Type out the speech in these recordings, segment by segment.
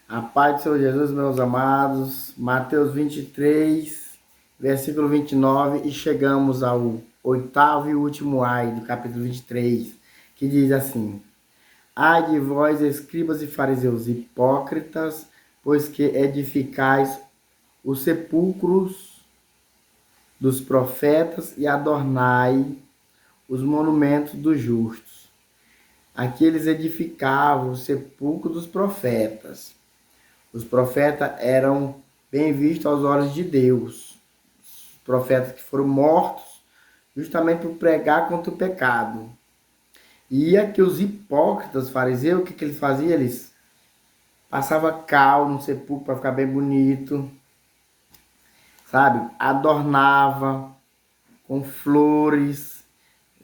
A paz do Senhor Jesus, meus amados. Mateus 23, versículo 29, e chegamos ao oitavo e último ai do capítulo 23, que diz assim: Ai de vós, escribas e fariseus hipócritas, pois que edificais os sepulcros dos profetas e adornai os monumentos dos justos. Aqui eles edificavam o sepulcro dos profetas. Os profetas eram bem vistos aos olhos de Deus. Os profetas que foram mortos justamente por pregar contra o pecado. E aqui os hipócritas fariseus, o que eles faziam? Eles passavam cal no sepulcro para ficar bem bonito, sabe? Adornava com flores,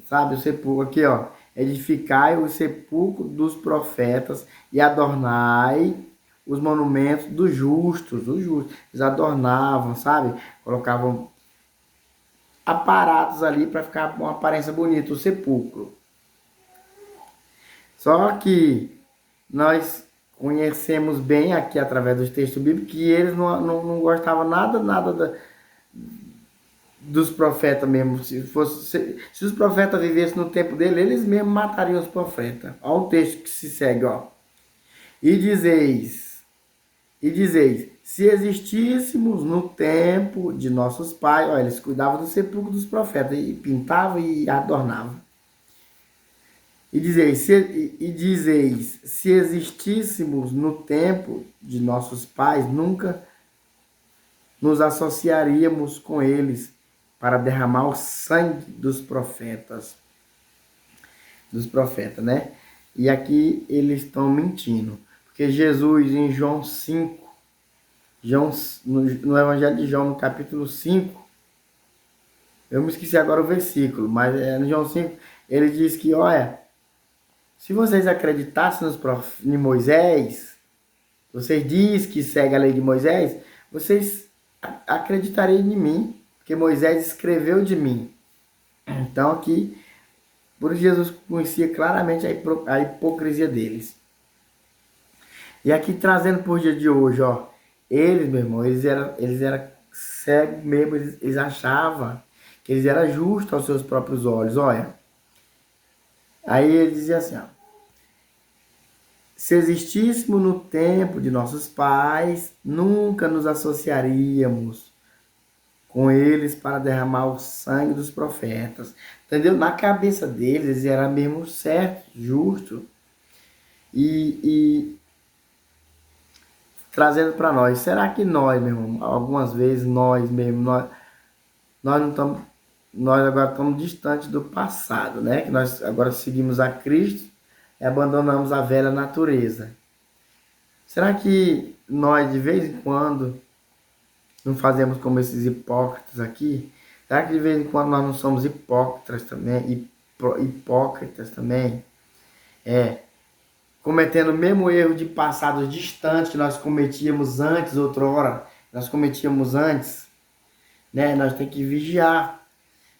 sabe? O sepulcro aqui, ó. Edificai o sepulcro dos profetas e adornai os monumentos dos justos, os justos. Eles adornavam, sabe? Colocavam aparatos ali para ficar com uma aparência bonita, o sepulcro. Só que nós conhecemos bem aqui através dos textos bíblicos que eles não gostavam nada dos profetas mesmo. Se os profetas vivessem no tempo dele, eles mesmos matariam os profetas. Olha o texto que se segue, ó. E dizeis, se existíssemos no tempo de nossos pais, ó, eles cuidavam do sepulcro dos profetas, e pintavam e adornavam. E dizeis, se existíssemos no tempo de nossos pais, nunca nos associaríamos com eles para derramar o sangue dos profetas, né? E aqui eles estão mentindo, porque Jesus em João 5, no Evangelho de João, no capítulo 5, eu me esqueci agora o versículo, mas no João 5, ele diz que, olha, se vocês acreditassem em Moisés, vocês dizem que seguem a lei de Moisés, vocês acreditariam em mim, porque Moisés escreveu de mim. Então aqui, por isso Jesus conhecia claramente a hipocrisia deles. E aqui trazendo por dia de hoje, ó, eles, meu irmão, eles eram cegos mesmo, eles achavam que eles eram justos aos seus próprios olhos, olha. Aí ele dizia assim, ó, se existíssemos no tempo de nossos pais, nunca nos associaríamos com eles para derramar o sangue dos profetas. Entendeu? Na cabeça deles, eles eram mesmo certo, justo. E trazendo para nós, será que nós, meu irmão, algumas vezes nós mesmo, nós não estamos, nós agora estamos distantes do passado, né? Que nós agora seguimos a Cristo e abandonamos a velha natureza. Será que nós, de vez em quando, não fazemos como esses hipócritas aqui? Será que de vez em quando nós não somos hipócritas também? Hipócritas também? É, cometendo o mesmo erro de passados distantes que nós cometíamos antes, outrora, nós cometíamos antes, né? Nós temos que vigiar,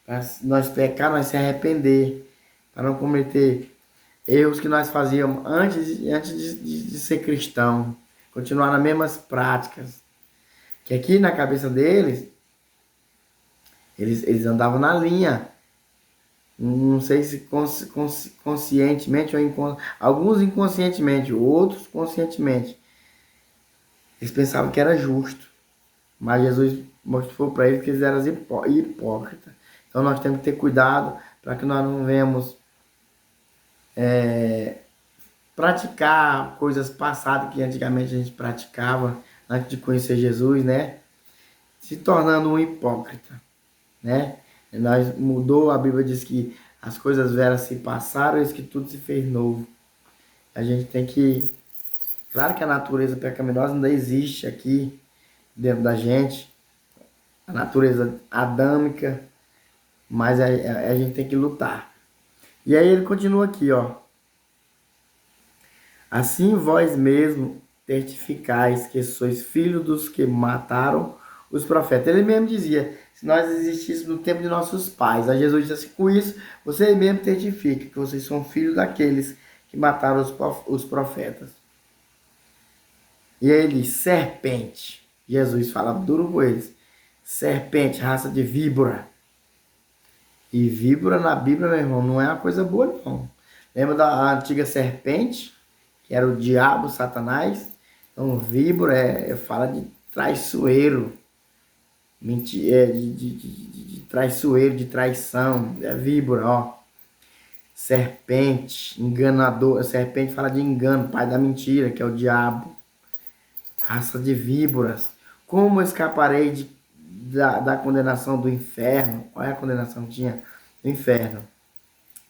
para nós pecar, nós se arrepender, para não cometer erros que nós fazíamos antes de ser cristão, continuar nas mesmas práticas. Que aqui na cabeça deles, eles andavam na linha. Não sei se conscientemente ou alguns inconscientemente, outros conscientemente. Eles pensavam que era justo. Mas Jesus mostrou para eles que eles eram hipócritas. Então nós temos que ter cuidado para que nós não venhamos praticar coisas passadas que antigamente a gente praticava antes de conhecer Jesus, né? Se tornando um hipócrita, né? Nós mudou, a Bíblia diz que as coisas velhas se passaram e que tudo se fez novo. A gente tem que... Claro que a natureza pecaminosa ainda existe aqui dentro da gente, a natureza adâmica, mas a gente tem que lutar. E aí ele continua aqui, ó. Assim vós mesmo testificais que sois filhos dos que mataram os profetas. Ele mesmo dizia, se nós existíssemos no tempo de nossos pais. Aí Jesus disse assim, com isso, vocês mesmo testificam que vocês são filhos daqueles que mataram os profetas. E aí ele, serpente. Jesus fala duro com eles. Serpente, raça de víbora. E víbora na Bíblia, meu irmão, não é uma coisa boa, não. Lembra da antiga serpente, que era o diabo, Satanás? Então, víbora fala de traiçoeiro. De traiçoeiro, de traição. É víbora, ó. Serpente, enganador. Serpente fala de engano, pai da mentira, que é o diabo. Raça de víboras. Como escaparei da condenação do inferno? Qual é a condenação que tinha do inferno?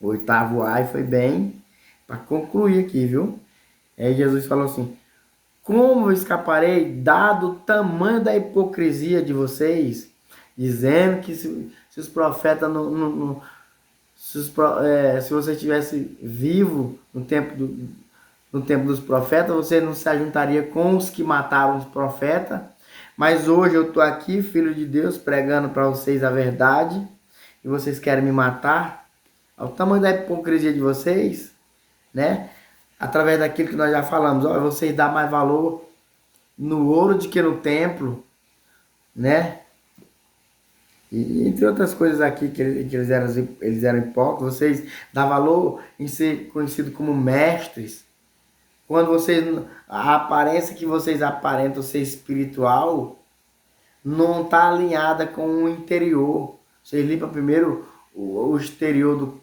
O oitavo ai foi bem para concluir aqui, viu? Aí Jesus falou assim: como eu escaparei dado o tamanho da hipocrisia de vocês, dizendo que se os profetas se você estivesse vivo no tempo dos profetas, você não se ajuntaria com os que mataram os profetas. Mas hoje eu estou aqui, filho de Deus, pregando para vocês a verdade, e vocês querem me matar. Ao tamanho da hipocrisia de vocês, né? Através daquilo que nós já falamos, ó, vocês dão mais valor no ouro do que no templo, né? E entre outras coisas aqui que eles eram hipócritas, vocês dão valor em ser conhecidos como mestres. Quando vocês, a aparência que vocês aparentam ser espiritual não está alinhada com o interior. Vocês limpam primeiro o exterior do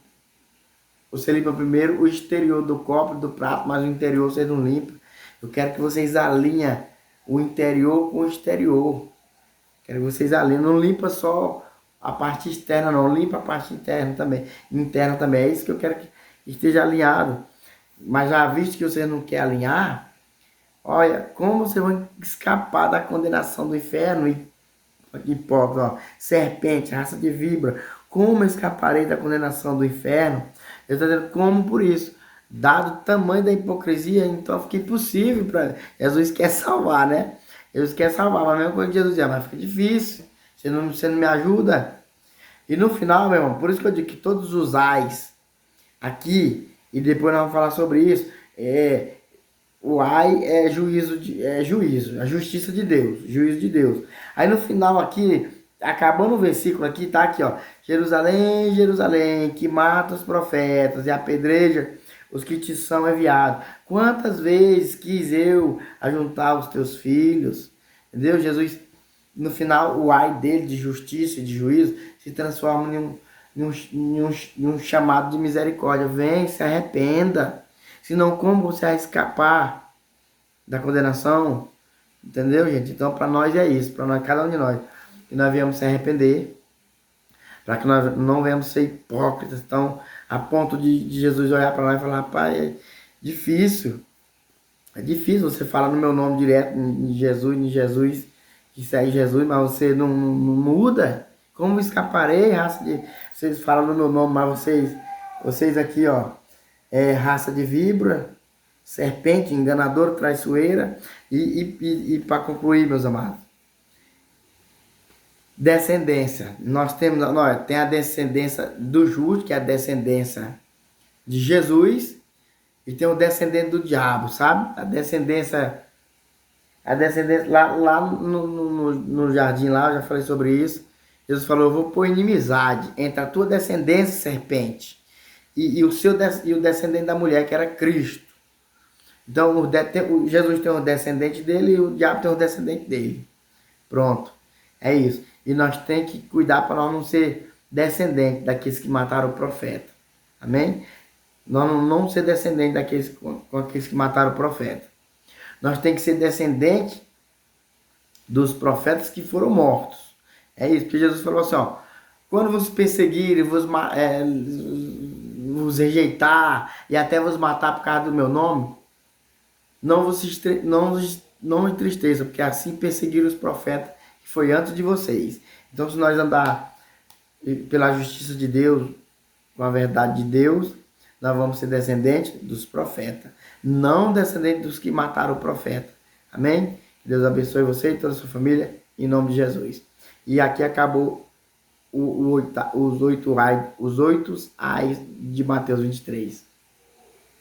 Você limpa primeiro o exterior do copo e do prato, mas o interior vocês não limpam. Eu quero que vocês alinhem o interior com o exterior. Quero que vocês alinhem. Não limpa só a parte externa, não. Limpa a parte interna também. Interna também. É isso que eu quero que esteja alinhado. Mas já visto que vocês não querem alinhar, olha, como vocês vão escapar da condenação do inferno? Hipócrita, ó, serpente, raça de víbora. Como eu escaparei da condenação do inferno? Eu estou dizendo como por isso. Dado o tamanho da hipocrisia, então fica impossível para Jesus quer salvar, né? Jesus quer salvar, mas a mesma coisa que Jesus dizia, mas fica difícil. Você não me ajuda. E no final, meu irmão, por isso que eu digo que todos os ais aqui, e depois nós vamos falar sobre isso, o ai é juízo, a justiça de Deus, juízo de Deus. Aí no final aqui, acabando o versículo aqui, tá aqui, ó. Jerusalém, Jerusalém, que mata os profetas e apedreja os que te são enviados. Quantas vezes quis eu ajuntar os teus filhos? Entendeu? Jesus, no final, o ai dele de justiça e de juízo se transforma em um chamado de misericórdia. Vem, se arrependa. Senão, como você vai escapar da condenação? Entendeu, gente? Então, para nós é isso. Para nós, cada um de nós. Que nós viemos se arrepender. Para que nós não venhamos ser hipócritas. Então, a ponto de Jesus olhar para nós e falar: pai, é difícil. É difícil você falar no meu nome direto, em Jesus, que segue Jesus, mas você não muda. Como escaparei, raça de... Vocês falam no meu nome, mas vocês aqui, ó, raça de víbora, serpente, enganadora, traiçoeira. E para concluir, meus amados, descendência. Nós tem a descendência do justo, que é a descendência de Jesus, e tem o descendente do diabo, sabe? A descendência lá no jardim, lá, eu já falei sobre isso. Jesus falou: eu vou pôr inimizade entre a tua descendência, serpente, e o descendente da mulher, que era Cristo. Então, Jesus tem o descendente dele e o diabo tem o descendente dele. Pronto. É isso. E nós temos que cuidar para nós não ser descendente daqueles que mataram o profeta. Amém? Nós não ser descendente daqueles que mataram o profeta. Nós temos que ser descendente dos profetas que foram mortos. É isso, porque Jesus falou assim, ó: quando vos perseguirem, vos rejeitar e até vos matar por causa do meu nome, não entristeça, porque assim perseguiram os profetas que foi antes de vocês. Então, se nós andar pela justiça de Deus, com a verdade de Deus, nós vamos ser descendentes dos profetas, não descendentes dos que mataram o profeta. Amém? Deus abençoe você e toda a sua família, em nome de Jesus. E aqui acabou os oito ais de Mateus 23.